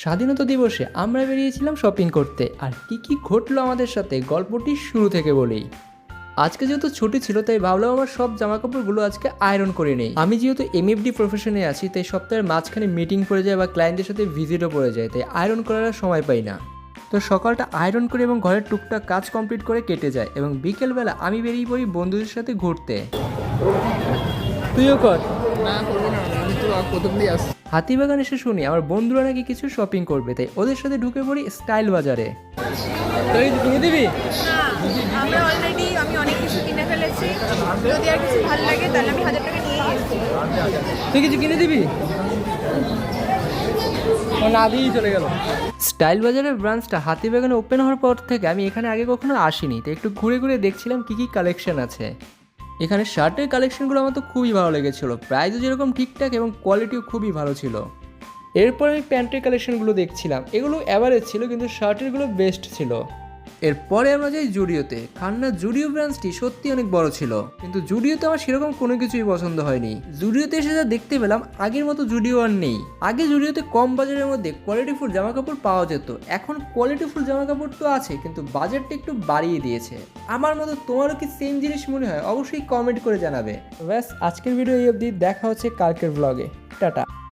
স্বাধীনতা দিবসে আমরা বেরিয়েছিলাম শপিং করতে, আর কি ঘটলো আমাদের সাথে গল্পটি শুরু থেকে বলি। আজকে যেহেতু ছুটি ছিল তাই ভাবলাম আমার সব জামাকাপড়গুলো আজকে আয়রন করে নেই। আমি যেহেতু এমএফডি প্রফেশনে আছি তাই সপ্তাহের মাঝখানে মিটিং পড়ে যায় বা ক্লায়েন্টদের সাথে ভিজিটও পড়ে যায়, তাই আয়রন করার সময় পাই না। তো সকালটা আয়রন করে এবং ঘরের টুকটাক কাজ কমপ্লিট করে কেটে যায় এবং বিকেলবেলা আমি বেরিয়ে পড়ি বন্ধুদের সাথে ঘুরতে। তুইও কর। না করবো না, আমি তো প্রথম দিয়ে আসছি। হাতিবাগান এসে শুনি আমার বন্ধুরা নাকি কিছু শপিং করবে, তাই ওদের সাথে ঢুকে পড়ি স্টাইল বাজারে। তুই কিনে দিবি? আমি অনেক কিছু কিনে ফেলেছি। যদি আর কিছু ভালো লাগে তাহলে আমি 1000 টাকা নিয়ে এসেছি। তুই কিছু কিনে দিবি? না দিয়েই চলে গেল। স্টাইল বাজারের ব্রাঞ্চটা হাতিবাগানে ওপেন হওয়ার পর থেকে আমি এখানে আগে কখনো আসিনি, তাই একটু ঘুরে ঘুরে দেখছিলাম কি কালেকশন আছে। এখানে শার্টের কালেকশনগুলো আমার তো খুবই ভালো লেগেছিলো, প্রাইসও যেরকম ঠিকঠাক এবং কোয়ালিটিও খুবই ভালো ছিল। এরপর আমি প্যান্টের কালেকশনগুলো দেখছিলাম, এগুলো অ্যাভারেজ ছিল কিন্তু শার্টেরগুলো বেস্ট ছিল। এরপরে আমরা যাই জুডিওতে। খান্না জুডিও ব্রাঞ্চটি সত্যি অনেক বড় ছিল, কিন্তু জুডিওতে আমার সেরকম কোনো কিছুই পছন্দ হয়নি। জুডিওতে এসে যা দেখতে পেলাম আগের মতো জুডিও আর নেই। আগে জুডিওতে কম বাজারের মধ্যে কোয়ালিটিফুল জামাকাপড় পাওয়া যেত, এখন কোয়ালিটিফুল জামাকাপড় তো আছে কিন্তু বাজারটা একটু বাড়িয়ে দিয়েছে। আমার মতো তোমারও কি সেম জিনিস মনে হয়? অবশ্যই কমেন্ট করে জানাবে। ব্যাস, আজকের ভিডিও এই অবধি। দেখা হচ্ছে কালকের ব্লগে। টাটা।